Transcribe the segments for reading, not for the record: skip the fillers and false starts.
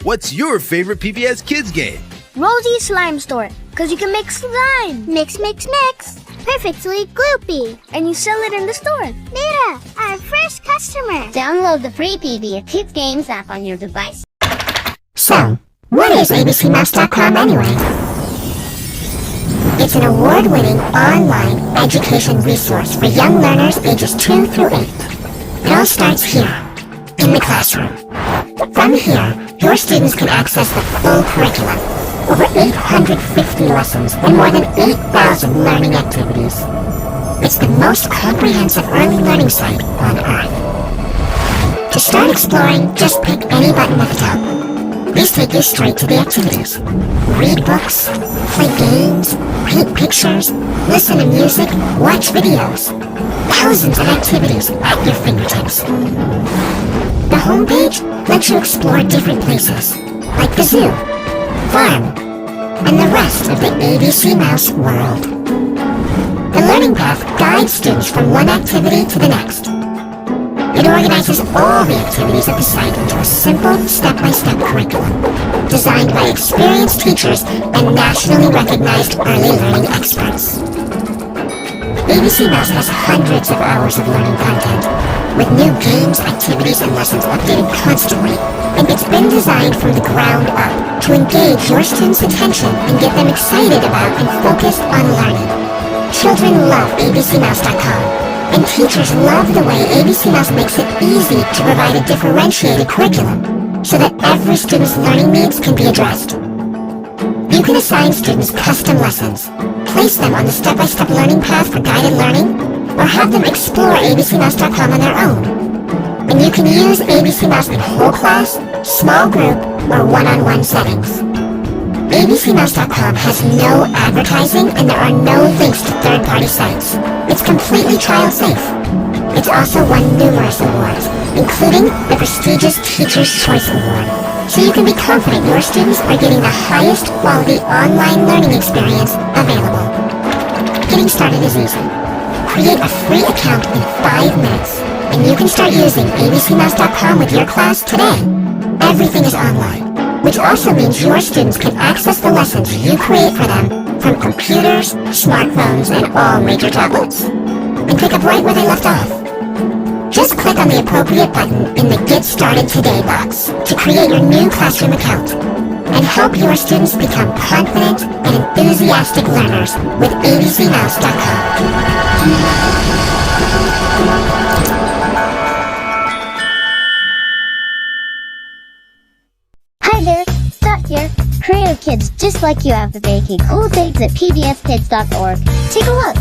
What's your favorite PBS Kids game? Rosie's Slime Store, because you can make slime. Mix, mix, mix. Perfectly gloopy. And you sell it in the store. Mira, our first customer. Download the free PBS Kids Games app on your device. So, what is abcmouse.com anyway? It's an award-winning online education resource for young learners ages 2 through 8. It all starts here, in the classroom. From here, your students can access the full curriculum, over 850 lessons and more than 8,000 learning activities. It's the most comprehensive early learning site on Earth. To start exploring, just pick any button at the top. These take you straight to the activities. Read books, play games, paint pictures, listen to music, watch videos. Thousands of activities at your fingertips. The homepage lets you explore different places, like the zoo, farm, and the rest of the ABC Mouse world. The learning path guides students from one activity to the next. It organizes all the activities at the site into a simple, step-by-step curriculum, designed by experienced teachers and nationally recognized early learning experts. ABC Mouse has hundreds of hours of learning content, with new games, activities, and lessons updated constantly, and it's been designed from the ground up to engage your students' attention and get them excited about and focused on learning. Children love abcmouse.com, and teachers love the way ABC Mouse makes it easy to provide a differentiated curriculum so that every student's learning needs can be addressed. You can assign students custom lessons, place them on the step-by-step learning path for guided learning, or have them explore abcmouse.com on their own. And you can use ABC Mouse in whole class, small group, or one-on-one settings. abcmouse.com has no advertising and there are no links to third-party sites. It's completely child-safe. It's also won numerous awards, including the prestigious Teacher's Choice Award. So you can be confident your students are getting the highest quality online learning experience available. Getting started is easy. Create a free account in 5 minutes, and you can start using abcmouse.com with your class today. Everything is online, which also means your students can access the lessons you create for them from computers, smartphones, and all major tablets, and pick up right where they left off. Just click on the appropriate button in the Get Started Today box to create your new classroom account and help your students become confident and enthusiastic learners with abcmouse.com. Hi there, Dot here. Creative kids just like you have been making cool things at pbskids.org. Take a look.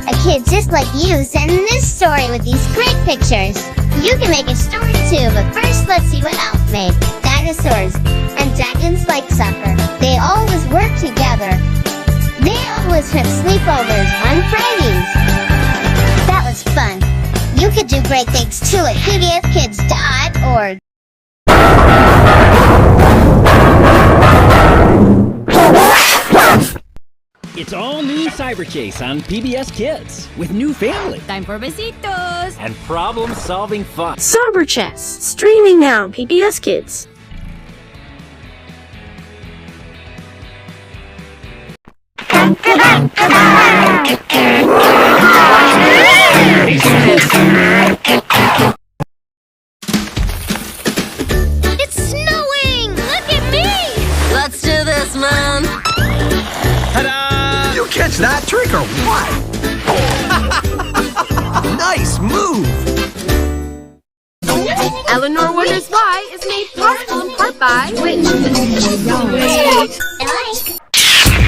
A kid just like you sent in this story with these great pictures. You can make a story too, but first let's see what Alf made. Dinosaurs and dragons like soccer. They always work together. They always have sleepovers on Fridays. That was fun. You could do great things too at pbskids.org. It's all new Cyber Chase on PBS Kids with new family Time for besitos and problem-solving fun. Cyber Chess, streaming now on PBS Kids. It's snowing! Look at me! Let's do this, man! Ta-da! You catch that trick or what? Nice move! Eleanor Wonders Why is made possible in part by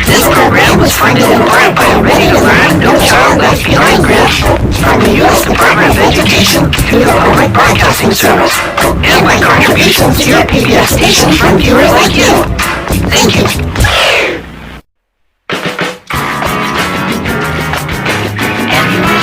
This program was funded in part by a ready-to-learn, no child left behind grant from the U.S. Department of Education through the Public Broadcasting Service, and by contributions to your PBS station from viewers like you. Thank you.